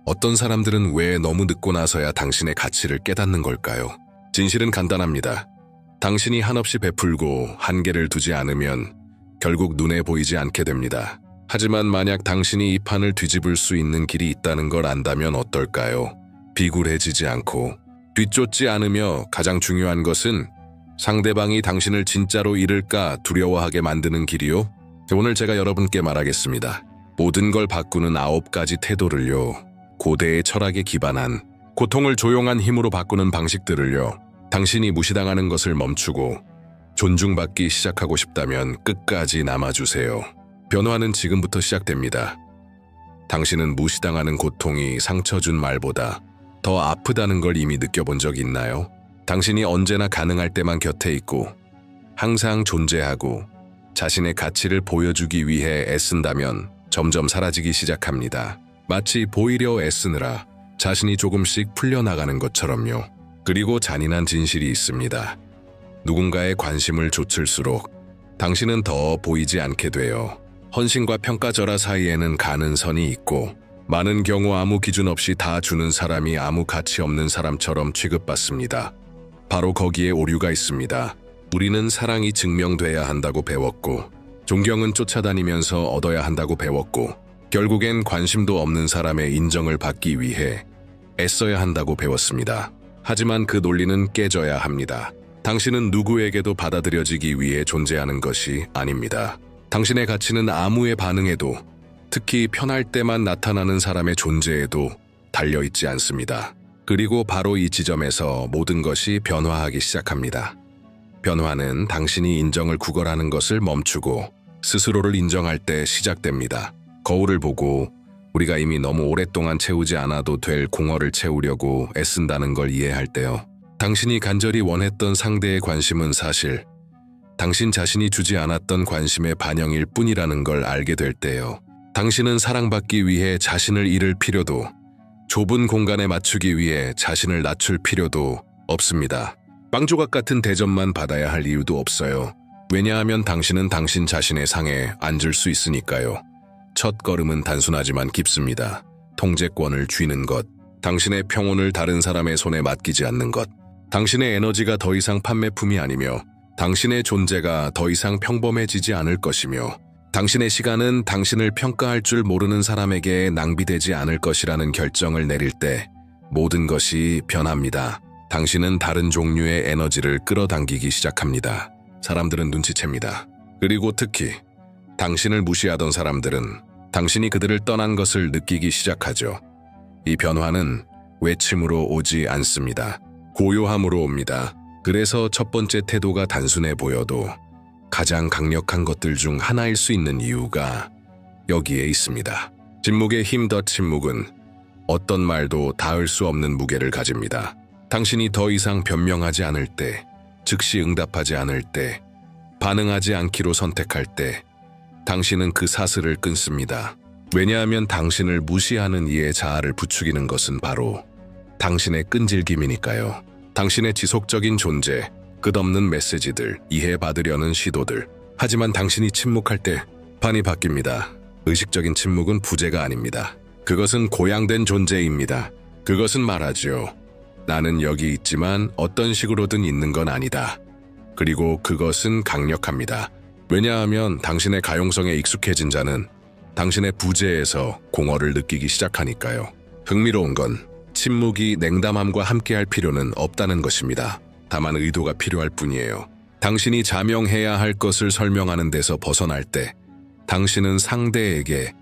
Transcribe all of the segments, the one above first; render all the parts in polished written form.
어떤 사람들은 왜 너무 늦고 나서야 당신의 가치를 깨닫는 걸까요? 진실은 간단합니다. 당신이 한없이 베풀고 한계를 두지 않으면 결국 눈에 보이지 않게 됩니다. 하지만 만약 당신이 이 판을 뒤집을 수 있는 길이 있다는 걸 안다면 어떨까요? 비굴해지지 않고 뒤쫓지 않으며 가장 중요한 것은 상대방이 당신을 진짜로 잃을까 두려워하게 만드는 길이요. 오늘 제가 여러분께 말하겠습니다. 모든 걸 바꾸는 9가지 태도를요. 고대의 철학에 기반한 고통을 조용한 힘으로 바꾸는 방식들을요. 당신이 무시당하는 것을 멈추고 존중받기 시작하고 싶다면 끝까지 남아주세요. 변화는 지금부터 시작됩니다. 당신은 무시당하는 고통이 상처 준 말보다 더 아프다는 걸 이미 느껴본 적 있나요? 당신이 언제나 가능할 때만 곁에 있고 항상 존재하고 자신의 가치를 보여주기 위해 애쓴다면 점점 사라지기 시작합니다. 마치 보이려 애쓰느라 자신이 조금씩 풀려나가는 것처럼요. 그리고 잔인한 진실이 있습니다. 누군가의 관심을 좇을수록 당신은 더 보이지 않게 돼요. 헌신과 평가절하 사이에는 가는 선이 있고 많은 경우 아무 기준 없이 다 주는 사람이 아무 가치 없는 사람처럼 취급받습니다. 바로 거기에 오류가 있습니다. 우리는 사랑이 증명돼야 한다고 배웠고 존경은 쫓아다니면서 얻어야 한다고 배웠고 결국엔 관심도 없는 사람의 인정을 받기 위해 애써야 한다고 배웠습니다. 하지만 그 논리는 깨져야 합니다. 당신은 누구에게도 받아들여지기 위해 존재하는 것이 아닙니다. 당신의 가치는 아무의 반응에도, 특히 편할 때만 나타나는 사람의 존재에도 달려있지 않습니다. 그리고 바로 이 지점에서 모든 것이 변화하기 시작합니다. 변화는 당신이 인정을 구걸하는 것을 멈추고 스스로를 인정할 때 시작됩니다. 거울을 보고 우리가 이미 너무 오랫동안 채우지 않아도 될 공허를 채우려고 애쓴다는 걸 이해할 때요. 당신이 간절히 원했던 상대의 관심은 사실 당신 자신이 주지 않았던 관심의 반영일 뿐이라는 걸 알게 될 때요. 당신은 사랑받기 위해 자신을 잃을 필요도, 좁은 공간에 맞추기 위해 자신을 낮출 필요도 없습니다. 빵조각 같은 대접만 받아야 할 이유도 없어요. 왜냐하면 당신은 당신 자신의 상에 앉을 수 있으니까요. 첫 걸음은 단순하지만 깊습니다. 통제권을 쥐는 것, 당신의 평온을 다른 사람의 손에 맡기지 않는 것, 당신의 에너지가 더 이상 판매품이 아니며 당신의 존재가 더 이상 평범해지지 않을 것이며 당신의 시간은 당신을 평가할 줄 모르는 사람에게 낭비되지 않을 것이라는 결정을 내릴 때 모든 것이 변합니다. 당신은 다른 종류의 에너지를 끌어당기기 시작합니다. 사람들은 눈치챕니다. 그리고 특히 당신을 무시하던 사람들은 당신이 그들을 떠난 것을 느끼기 시작하죠. 이 변화는 외침으로 오지 않습니다. 고요함으로 옵니다. 그래서 첫 번째 태도가 단순해 보여도 가장 강력한 것들 중 하나일 수 있는 이유가 여기에 있습니다. 침묵의 힘. 더 침묵은 어떤 말도 닿을 수 없는 무게를 가집니다. 당신이 더 이상 변명하지 않을 때, 즉시 응답하지 않을 때, 반응하지 않기로 선택할 때 당신은 그 사슬을 끊습니다. 왜냐하면 당신을 무시하는 이의 자아를 부추기는 것은 바로 당신의 끈질김이니까요. 당신의 지속적인 존재, 끝없는 메시지들, 이해받으려는 시도들. 하지만 당신이 침묵할 때 판이 바뀝니다. 의식적인 침묵은 부재가 아닙니다. 그것은 고양된 존재입니다. 그것은 말하죠. 나는 여기 있지만 어떤 식으로든 있는 건 아니다. 그리고 그것은 강력합니다. 왜냐하면 당신의 가용성에 익숙해진 자는 당신의 부재에서 공허를 느끼기 시작하니까요. 흥미로운 건 침묵이 냉담함과 함께할 필요는 없다는 것입니다. 다만 의도가 필요할 뿐이에요. 당신이 자명해야 할 것을 설명하는 데서 벗어날 때 당신은 상대에게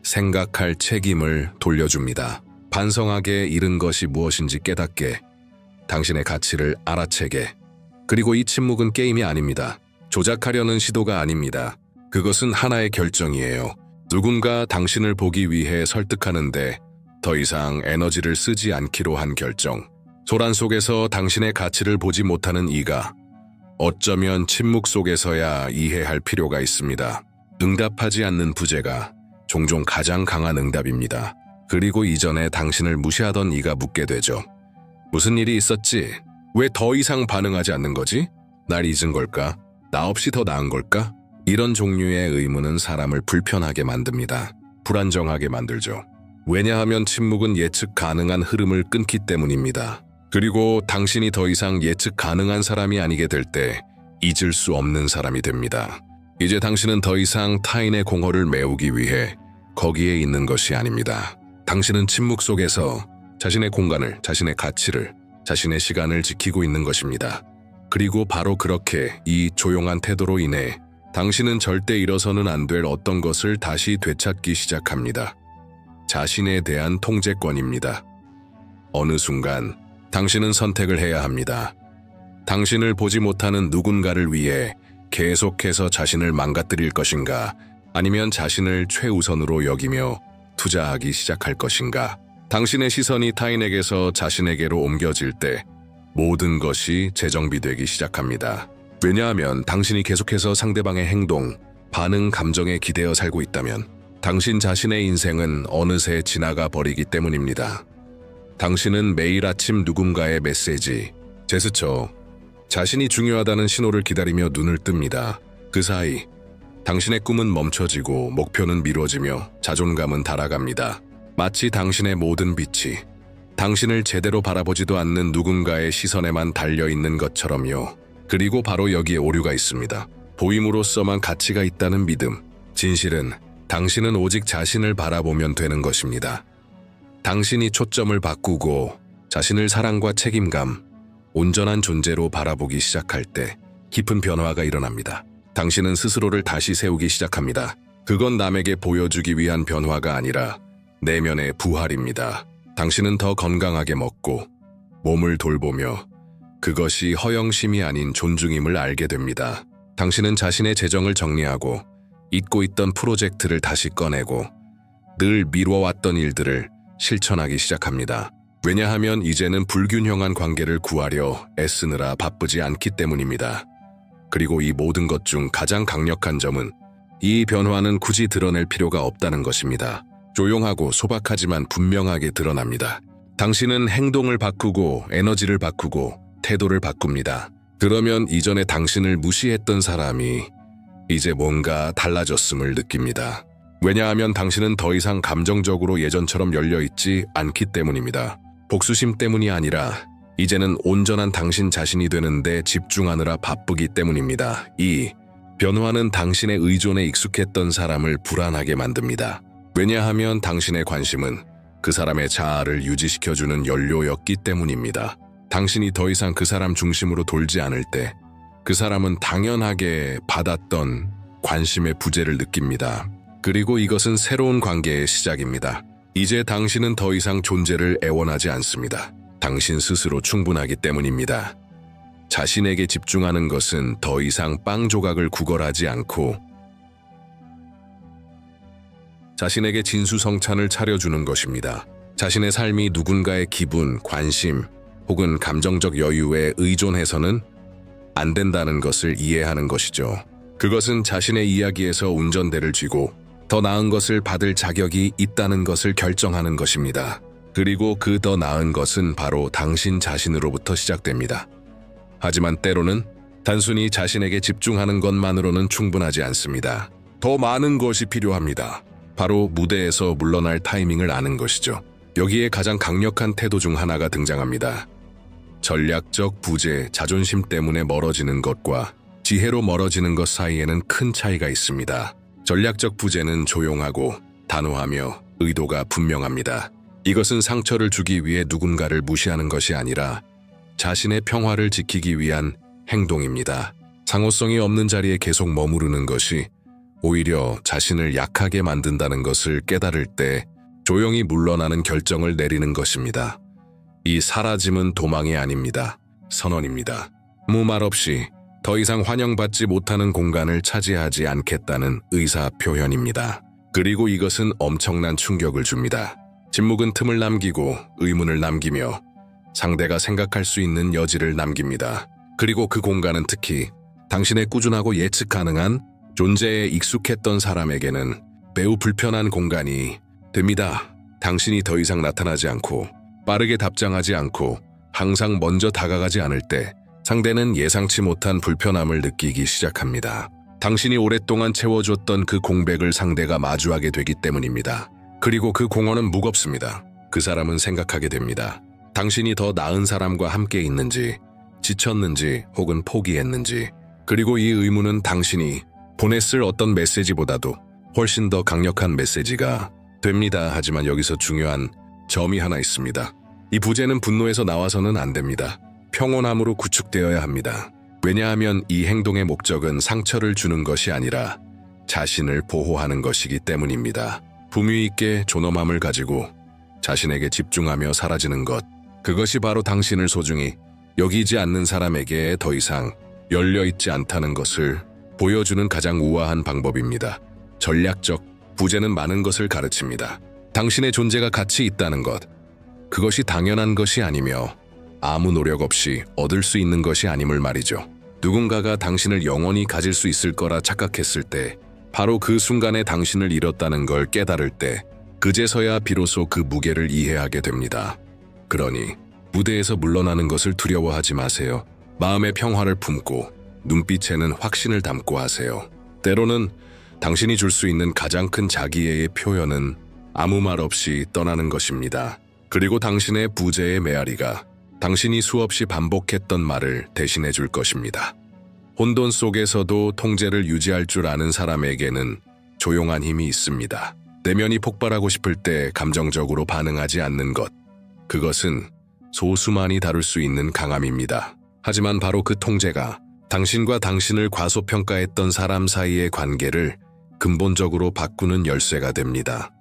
생각할 책임을 돌려줍니다. 반성하게 잃은 것이 무엇인지 깨닫게, 당신의 가치를 알아채게. 그리고 이 침묵은 게임이 아닙니다. 조작하려는 시도가 아닙니다. 그것은 하나의 결정이에요. 누군가 당신을 보기 위해 설득하는데 더 이상 에너지를 쓰지 않기로 한 결정. 소란 속에서 당신의 가치를 보지 못하는 이가 어쩌면 침묵 속에서야 이해할 필요가 있습니다. 응답하지 않는 부재가 종종 가장 강한 응답입니다. 그리고 이전에 당신을 무시하던 이가 묻게 되죠. 무슨 일이 있었지? 왜 더 이상 반응하지 않는 거지? 날 잊은 걸까? 나 없이 더 나은 걸까? 이런 종류의 의문은 사람을 불편하게 만듭니다. 불안정하게 만들죠. 왜냐하면 침묵은 예측 가능한 흐름을 끊기 때문입니다. 그리고 당신이 더 이상 예측 가능한 사람이 아니게 될 때 잊을 수 없는 사람이 됩니다. 이제 당신은 더 이상 타인의 공허를 메우기 위해 거기에 있는 것이 아닙니다. 당신은 침묵 속에서 자신의 공간을, 자신의 가치를, 자신의 시간을 지키고 있는 것입니다. 그리고 바로 그렇게 이 조용한 태도로 인해 당신은 절대 잃어서는 안 될 어떤 것을 다시 되찾기 시작합니다. 자신에 대한 통제권입니다. 어느 순간 당신은 선택을 해야 합니다. 당신을 보지 못하는 누군가를 위해 계속해서 자신을 망가뜨릴 것인가, 아니면 자신을 최우선으로 여기며 투자하기 시작할 것인가. 당신의 시선이 타인에게서 자신에게로 옮겨질 때 모든 것이 재정비되기 시작합니다. 왜냐하면 당신이 계속해서 상대방의 행동, 반응, 감정에 기대어 살고 있다면 당신 자신의 인생은 어느새 지나가 버리기 때문입니다. 당신은 매일 아침 누군가의 메시지, 제스처, 자신이 중요하다는 신호를 기다리며 눈을 뜹니다. 그 사이 당신의 꿈은 멈춰지고 목표는 미뤄지며 자존감은 달아갑니다. 마치 당신의 모든 빛이 당신을 제대로 바라보지도 않는 누군가의 시선에만 달려있는 것처럼요. 그리고 바로 여기에 오류가 있습니다. 보임으로써만 가치가 있다는 믿음. 진실은 당신은 오직 자신을 바라보면 되는 것입니다. 당신이 초점을 바꾸고 자신을 사랑과 책임감, 온전한 존재로 바라보기 시작할 때 깊은 변화가 일어납니다. 당신은 스스로를 다시 세우기 시작합니다. 그건 남에게 보여주기 위한 변화가 아니라 내면의 부활입니다. 당신은 더 건강하게 먹고 몸을 돌보며 그것이 허영심이 아닌 존중임을 알게 됩니다. 당신은 자신의 재정을 정리하고 잊고 있던 프로젝트를 다시 꺼내고 늘 미뤄왔던 일들을 실천하기 시작합니다. 왜냐하면 이제는 불균형한 관계를 구하려 애쓰느라 바쁘지 않기 때문입니다. 그리고 이 모든 것 중 가장 강력한 점은 이 변화는 굳이 드러낼 필요가 없다는 것입니다. 조용하고 소박하지만 분명하게 드러납니다. 당신은 행동을 바꾸고 에너지를 바꾸고 태도를 바꿉니다. 그러면 이전에 당신을 무시했던 사람이 이제 뭔가 달라졌음을 느낍니다. 왜냐하면 당신은 더 이상 감정적으로 예전처럼 열려있지 않기 때문입니다. 복수심 때문이 아니라 이제는 온전한 당신 자신이 되는데 집중하느라 바쁘기 때문입니다. 이 변화는 당신의 의존에 익숙했던 사람을 불안하게 만듭니다. 왜냐하면 당신의 관심은 그 사람의 자아를 유지시켜주는 연료였기 때문입니다. 당신이 더 이상 그 사람 중심으로 돌지 않을 때 그 사람은 당연하게 받았던 관심의 부재를 느낍니다. 그리고 이것은 새로운 관계의 시작입니다. 이제 당신은 더 이상 존재를 애원하지 않습니다. 당신 스스로 충분하기 때문입니다. 자신에게 집중하는 것은 더 이상 빵 조각을 구걸하지 않고 자신에게 진수성찬을 차려주는 것입니다. 자신의 삶이 누군가의 기분, 관심 혹은 감정적 여유에 의존해서는 안 된다는 것을 이해하는 것이죠. 그것은 자신의 이야기에서 운전대를 쥐고 더 나은 것을 받을 자격이 있다는 것을 결정하는 것입니다. 그리고 그 더 나은 것은 바로 당신 자신으로부터 시작됩니다. 하지만 때로는 단순히 자신에게 집중하는 것만으로는 충분하지 않습니다. 더 많은 것이 필요합니다. 바로 무대에서 물러날 타이밍을 아는 것이죠. 여기에 가장 강력한 태도 중 하나가 등장합니다. 전략적 부재, 자존심 때문에 멀어지는 것과 지혜로 멀어지는 것 사이에는 큰 차이가 있습니다. 전략적 부재는 조용하고 단호하며 의도가 분명합니다. 이것은 상처를 주기 위해 누군가를 무시하는 것이 아니라 자신의 평화를 지키기 위한 행동입니다. 상호성이 없는 자리에 계속 머무르는 것이 오히려 자신을 약하게 만든다는 것을 깨달을 때 조용히 물러나는 결정을 내리는 것입니다. 이 사라짐은 도망이 아닙니다. 선언입니다. 아무 말 없이 더 이상 환영받지 못하는 공간을 차지하지 않겠다는 의사표현입니다. 그리고 이것은 엄청난 충격을 줍니다. 침묵은 틈을 남기고 의문을 남기며 상대가 생각할 수 있는 여지를 남깁니다. 그리고 그 공간은 특히 당신의 꾸준하고 예측 가능한 존재에 익숙했던 사람에게는 매우 불편한 공간이 됩니다. 당신이 더 이상 나타나지 않고 빠르게 답장하지 않고 항상 먼저 다가가지 않을 때 상대는 예상치 못한 불편함을 느끼기 시작합니다. 당신이 오랫동안 채워줬던 그 공백을 상대가 마주하게 되기 때문입니다. 그리고 그 공허는 무겁습니다. 그 사람은 생각하게 됩니다. 당신이 더 나은 사람과 함께 있는지, 지쳤는지 혹은 포기했는지, 그리고 이 의문은 당신이 보냈을 어떤 메시지보다도 훨씬 더 강력한 메시지가 됩니다. 하지만 여기서 중요한 점이 하나 있습니다. 이 부재는 분노에서 나와서는 안 됩니다. 평온함으로 구축되어야 합니다. 왜냐하면 이 행동의 목적은 상처를 주는 것이 아니라 자신을 보호하는 것이기 때문입니다. 품위 있게 존엄함을 가지고 자신에게 집중하며 사라지는 것, 그것이 바로 당신을 소중히 여기지 않는 사람에게 더 이상 열려있지 않다는 것을 보여주는 가장 우아한 방법입니다. 전략적 부재는 많은 것을 가르칩니다. 당신의 존재가 가치 있다는 것, 그것이 당연한 것이 아니며 아무 노력 없이 얻을 수 있는 것이 아님을 말이죠. 누군가가 당신을 영원히 가질 수 있을 거라 착각했을 때, 바로 그 순간에 당신을 잃었다는 걸 깨달을 때, 그제서야 비로소 그 무게를 이해하게 됩니다. 그러니 무대에서 물러나는 것을 두려워하지 마세요. 마음의 평화를 품고 눈빛에는 확신을 담고 하세요. 때로는 당신이 줄 수 있는 가장 큰 자기애의 표현은 아무 말 없이 떠나는 것입니다. 그리고 당신의 부재의 메아리가 당신이 수없이 반복했던 말을 대신해 줄 것입니다. 혼돈 속에서도 통제를 유지할 줄 아는 사람에게는 조용한 힘이 있습니다. 내면이 폭발하고 싶을 때 감정적으로 반응하지 않는 것, 그것은 소수만이 다룰 수 있는 강함입니다. 하지만 바로 그 통제가 당신과 당신을 과소평가했던 사람 사이의 관계를 근본적으로 바꾸는 열쇠가 됩니다.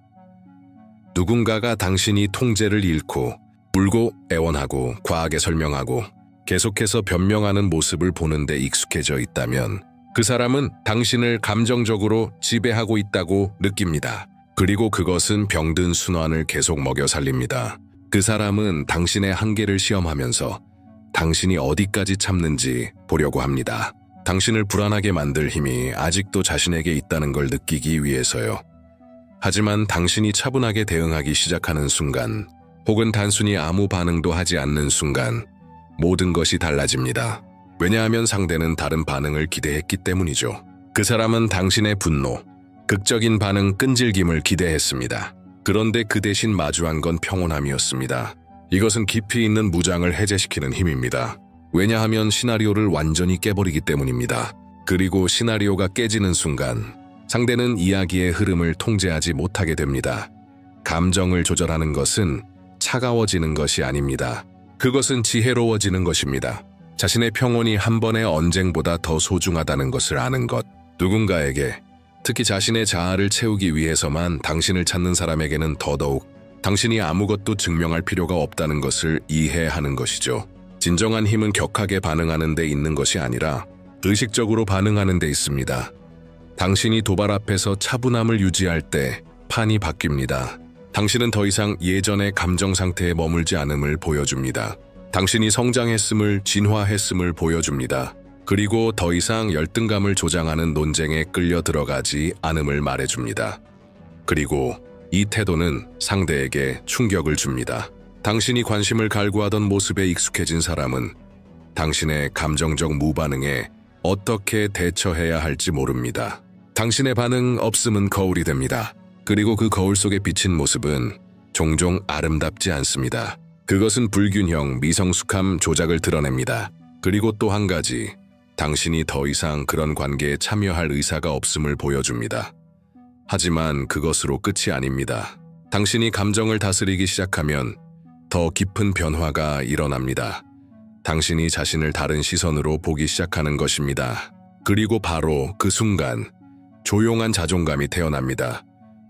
누군가가 당신이 통제를 잃고 울고 애원하고 과하게 설명하고 계속해서 변명하는 모습을 보는데 익숙해져 있다면 그 사람은 당신을 감정적으로 지배하고 있다고 느낍니다. 그리고 그것은 병든 순환을 계속 먹여 살립니다. 그 사람은 당신의 한계를 시험하면서 당신이 어디까지 참는지 보려고 합니다. 당신을 불안하게 만들 힘이 아직도 자신에게 있다는 걸 느끼기 위해서요. 하지만 당신이 차분하게 대응하기 시작하는 순간, 혹은 단순히 아무 반응도 하지 않는 순간, 모든 것이 달라집니다. 왜냐하면 상대는 다른 반응을 기대했기 때문이죠. 그 사람은 당신의 분노, 극적인 반응, 끈질김을 기대했습니다. 그런데 그 대신 마주한 건 평온함이었습니다. 이것은 깊이 있는 무장을 해제시키는 힘입니다. 왜냐하면 시나리오를 완전히 깨버리기 때문입니다. 그리고 시나리오가 깨지는 순간 상대는 이야기의 흐름을 통제하지 못하게 됩니다. 감정을 조절하는 것은 차가워지는 것이 아닙니다. 그것은 지혜로워지는 것입니다. 자신의 평온이 한 번의 언쟁보다 더 소중하다는 것을 아는 것. 누군가에게, 특히 자신의 자아를 채우기 위해서만 당신을 찾는 사람에게는 더더욱 당신이 아무것도 증명할 필요가 없다는 것을 이해하는 것이죠. 진정한 힘은 격하게 반응하는 데 있는 것이 아니라 의식적으로 반응하는 데 있습니다. 당신이 도발 앞에서 차분함을 유지할 때 판이 바뀝니다. 당신은 더 이상 예전의 감정 상태에 머물지 않음을 보여줍니다. 당신이 성장했음을, 진화했음을 보여줍니다. 그리고 더 이상 열등감을 조장하는 논쟁에 끌려 들어가지 않음을 말해줍니다. 그리고 이 태도는 상대에게 충격을 줍니다. 당신이 관심을 갈구하던 모습에 익숙해진 사람은 당신의 감정적 무반응에 어떻게 대처해야 할지 모릅니다. 당신의 반응 없음은 거울이 됩니다. 그리고 그 거울 속에 비친 모습은 종종 아름답지 않습니다. 그것은 불균형, 미성숙함, 조작을 드러냅니다. 그리고 또 한 가지, 당신이 더 이상 그런 관계에 참여할 의사가 없음을 보여줍니다. 하지만 그것으로 끝이 아닙니다. 당신이 감정을 다스리기 시작하면 더 깊은 변화가 일어납니다. 당신이 자신을 다른 시선으로 보기 시작하는 것입니다. 그리고 바로 그 순간 조용한 자존감이 태어납니다.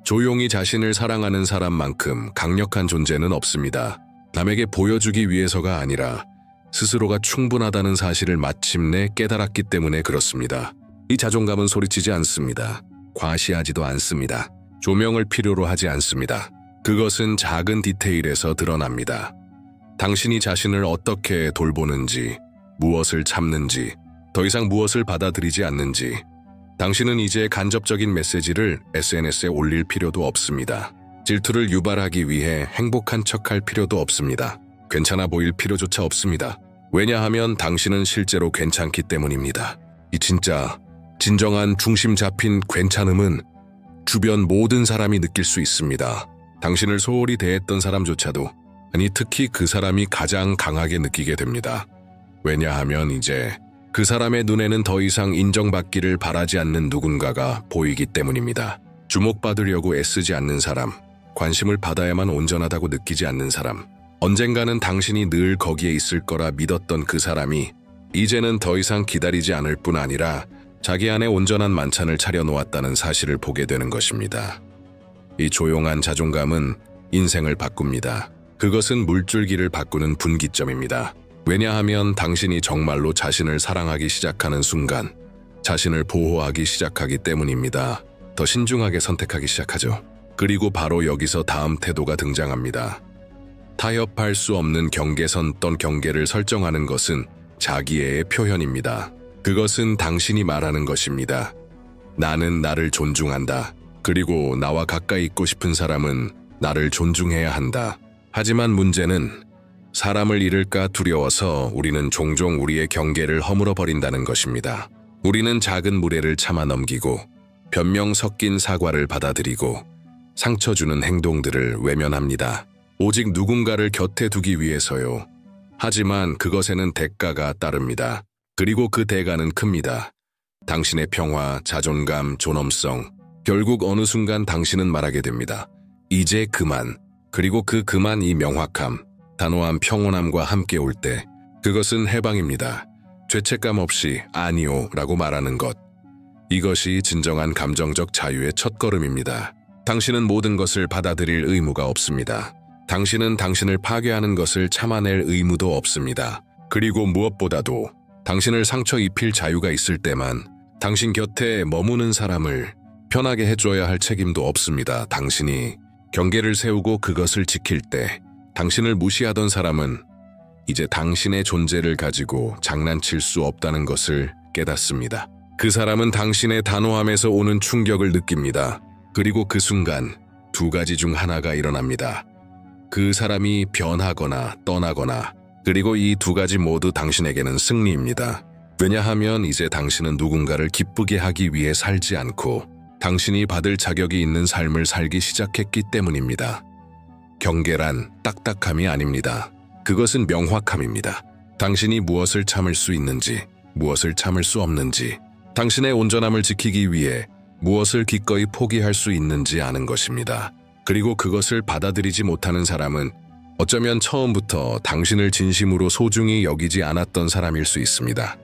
조용히 자신을 사랑하는 사람만큼 강력한 존재는 없습니다. 남에게 보여주기 위해서가 아니라 스스로가 충분하다는 사실을 마침내 깨달았기 때문에 그렇습니다. 이 자존감은 소리치지 않습니다. 과시하지도 않습니다. 조명을 필요로 하지 않습니다. 그것은 작은 디테일에서 드러납니다. 당신이 자신을 어떻게 돌보는지, 무엇을 참는지, 더 이상 무엇을 받아들이지 않는지, 당신은 이제 간접적인 메시지를 SNS에 올릴 필요도 없습니다. 질투를 유발하기 위해 행복한 척할 필요도 없습니다. 괜찮아 보일 필요조차 없습니다. 왜냐하면 당신은 실제로 괜찮기 때문입니다. 이 진정한 중심 잡힌 괜찮음은 주변 모든 사람이 느낄 수 있습니다. 당신을 소홀히 대했던 사람조차도, 아니 특히 그 사람이 가장 강하게 느끼게 됩니다. 왜냐하면 이제 그 사람의 눈에는 더 이상 인정받기를 바라지 않는 누군가가 보이기 때문입니다. 주목받으려고 애쓰지 않는 사람, 관심을 받아야만 온전하다고 느끼지 않는 사람, 언젠가는 당신이 늘 거기에 있을 거라 믿었던 그 사람이 이제는 더 이상 기다리지 않을 뿐 아니라 자기 안에 온전한 만찬을 차려놓았다는 사실을 보게 되는 것입니다. 이 조용한 자존감은 인생을 바꿉니다. 그것은 물줄기를 바꾸는 분기점입니다. 왜냐하면 당신이 정말로 자신을 사랑하기 시작하는 순간 자신을 보호하기 시작하기 때문입니다. 더 신중하게 선택하기 시작하죠. 그리고 바로 여기서 다음 태도가 등장합니다. 타협할 수 없는 경계선 또는 경계를 설정하는 것은 자기애의 표현입니다. 그것은 당신이 말하는 것입니다. 나는 나를 존중한다. 그리고 나와 가까이 있고 싶은 사람은 나를 존중해야 한다. 하지만 문제는 사람을 잃을까 두려워서 우리는 종종 우리의 경계를 허물어버린다는 것입니다. 우리는 작은 무례를 참아 넘기고 변명 섞인 사과를 받아들이고 상처 주는 행동들을 외면합니다. 오직 누군가를 곁에 두기 위해서요. 하지만 그것에는 대가가 따릅니다. 그리고 그 대가는 큽니다. 당신의 평화, 자존감, 존엄성, 결국 어느 순간 당신은 말하게 됩니다. 이제 그만. 그리고 그 그만이 명확함, 단호한 평온함과 함께 올 때 그것은 해방입니다. 죄책감 없이 아니요 라고 말하는 것. 이것이 진정한 감정적 자유의 첫걸음입니다. 당신은 모든 것을 받아들일 의무가 없습니다. 당신은 당신을 파괴하는 것을 참아낼 의무도 없습니다. 그리고 무엇보다도 당신을 상처 입힐 자유가 있을 때만 당신 곁에 머무는 사람을 편하게 해줘야 할 책임도 없습니다. 당신이 경계를 세우고 그것을 지킬 때 당신을 무시하던 사람은 이제 당신의 존재를 가지고 장난칠 수 없다는 것을 깨닫습니다. 그 사람은 당신의 단호함에서 오는 충격을 느낍니다. 그리고 그 순간 두 가지 중 하나가 일어납니다. 그 사람이 변하거나 떠나거나, 그리고 이 두 가지 모두 당신에게는 승리입니다. 왜냐하면 이제 당신은 누군가를 기쁘게 하기 위해 살지 않고 당신이 받을 자격이 있는 삶을 살기 시작했기 때문입니다. 경계란 딱딱함이 아닙니다. 그것은 명확함입니다. 당신이 무엇을 참을 수 있는지, 무엇을 참을 수 없는지, 당신의 온전함을 지키기 위해 무엇을 기꺼이 포기할 수 있는지 아는 것입니다. 그리고 그것을 받아들이지 못하는 사람은 어쩌면 처음부터 당신을 진심으로 소중히 여기지 않았던 사람일 수 있습니다.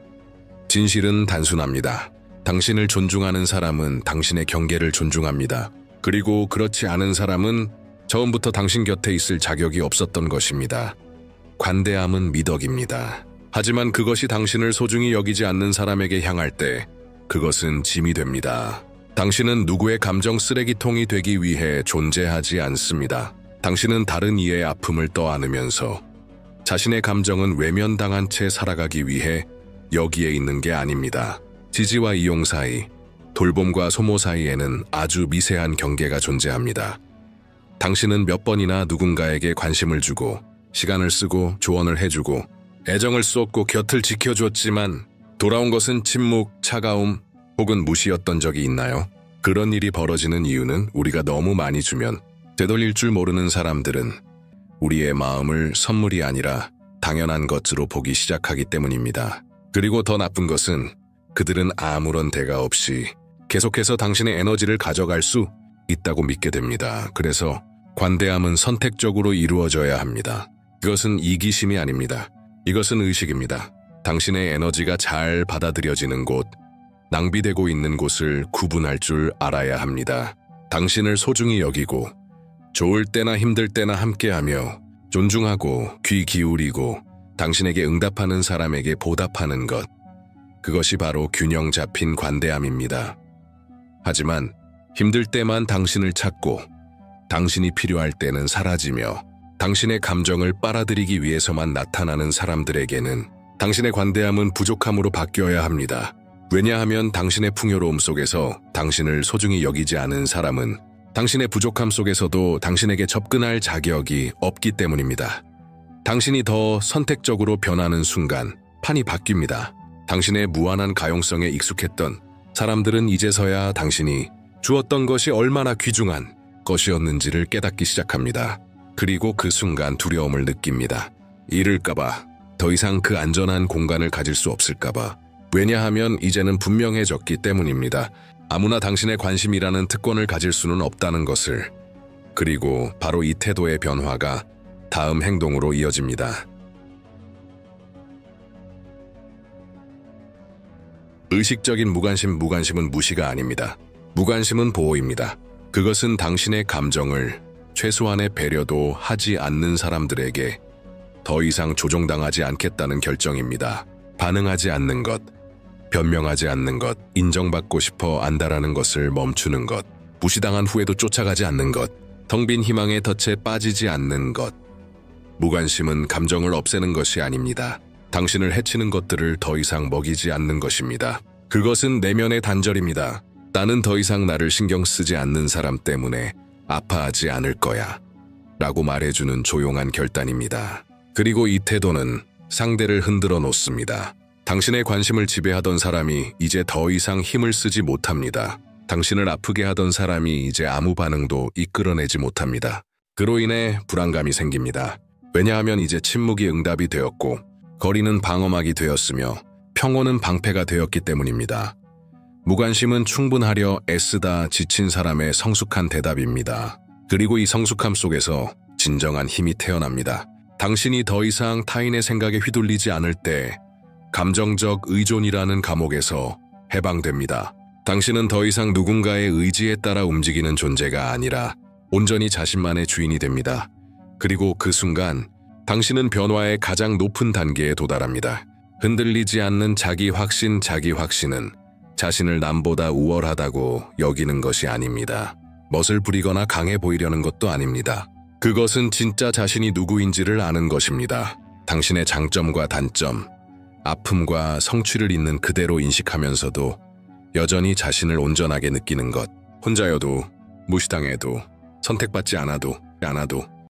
진실은 단순합니다. 당신을 존중하는 사람은 당신의 경계를 존중합니다. 그리고 그렇지 않은 사람은 처음부터 당신 곁에 있을 자격이 없었던 것입니다. 관대함은 미덕입니다. 하지만 그것이 당신을 소중히 여기지 않는 사람에게 향할 때 그것은 짐이 됩니다. 당신은 누구의 감정 쓰레기통이 되기 위해 존재하지 않습니다. 당신은 다른 이의 아픔을 떠안으면서 자신의 감정은 외면당한 채 살아가기 위해 여기에 있는 게 아닙니다. 지지와 이용 사이, 돌봄과 소모 사이에는 아주 미세한 경계가 존재합니다. 당신은 몇 번이나 누군가에게 관심을 주고 시간을 쓰고 조언을 해주고 애정을 쏟고 곁을 지켜줬지만 돌아온 것은 침묵, 차가움 혹은 무시였던 적이 있나요? 그런 일이 벌어지는 이유는 우리가 너무 많이 주면 되돌릴 줄 모르는 사람들은 우리의 마음을 선물이 아니라 당연한 것으로 보기 시작하기 때문입니다. 그리고 더 나쁜 것은 그들은 아무런 대가 없이 계속해서 당신의 에너지를 가져갈 수 있다고 믿게 됩니다. 그래서 관대함은 선택적으로 이루어져야 합니다. 이것은 이기심이 아닙니다. 이것은 의식입니다. 당신의 에너지가 잘 받아들여지는 곳, 낭비되고 있는 곳을 구분할 줄 알아야 합니다. 당신을 소중히 여기고 좋을 때나 힘들 때나 함께하며 존중하고 귀 기울이고 당신에게 응답하는 사람에게 보답하는 것, 그것이 바로 균형 잡힌 관대함입니다. 하지만 힘들 때만 당신을 찾고 당신이 필요할 때는 사라지며 당신의 감정을 빨아들이기 위해서만 나타나는 사람들에게는 당신의 관대함은 부족함으로 바뀌어야 합니다. 왜냐하면 당신의 풍요로움 속에서 당신을 소중히 여기지 않은 사람은 당신의 부족함 속에서도 당신에게 접근할 자격이 없기 때문입니다. 당신이 더 선택적으로 변하는 순간 판이 바뀝니다. 당신의 무한한 가용성에 익숙했던 사람들은 이제서야 당신이 주었던 것이 얼마나 귀중한 것이었는지를 깨닫기 시작합니다. 그리고 그 순간 두려움을 느낍니다. 잃을까봐, 더 이상 그 안전한 공간을 가질 수 없을까봐. 왜냐하면 이제는 분명해졌기 때문입니다. 아무나 당신의 관심이라는 특권을 가질 수는 없다는 것을. 그리고 바로 이 태도의 변화가 다음 행동으로 이어집니다. 의식적인 무관심은 무시가 아닙니다. 무관심은 보호입니다. 그것은 당신의 감정을 최소한의 배려도 하지 않는 사람들에게 더 이상 조종당하지 않겠다는 결정입니다. 반응하지 않는 것, 변명하지 않는 것, 인정받고 싶어 안다라는 것을 멈추는 것, 무시당한 후에도 쫓아가지 않는 것, 텅 빈 희망의 덫에 빠지지 않는 것. 무관심은 감정을 없애는 것이 아닙니다. 당신을 해치는 것들을 더 이상 먹이지 않는 것입니다. 그것은 내면의 단절입니다. 나는 더 이상 나를 신경 쓰지 않는 사람 때문에 아파하지 않을 거야 라고 말해주는 조용한 결단입니다. 그리고 이 태도는 상대를 흔들어 놓습니다. 당신의 관심을 지배하던 사람이 이제 더 이상 힘을 쓰지 못합니다. 당신을 아프게 하던 사람이 이제 아무 반응도 이끌어내지 못합니다. 그로 인해 불안감이 생깁니다. 왜냐하면 이제 침묵이 응답이 되었고 거리는 방어막이 되었으며 평온은 방패가 되었기 때문입니다. 무관심은 충분하려 애쓰다 지친 사람의 성숙한 대답입니다. 그리고 이 성숙함 속에서 진정한 힘이 태어납니다. 당신이 더 이상 타인의 생각에 휘둘리지 않을 때 감정적 의존이라는 감옥에서 해방됩니다. 당신은 더 이상 누군가의 의지에 따라 움직이는 존재가 아니라 온전히 자신만의 주인이 됩니다. 그리고 그 순간 당신은 변화의 가장 높은 단계에 도달합니다. 흔들리지 않는 자기 확신은 자신을 남보다 우월하다고 여기는 것이 아닙니다. 멋을 부리거나 강해 보이려는 것도 아닙니다. 그것은 진짜 자신이 누구인지를 아는 것입니다. 당신의 장점과 단점, 아픔과 성취를 있는 그대로 인식하면서도 여전히 자신을 온전하게 느끼는 것. 혼자여도, 무시당해도, 선택받지 않아도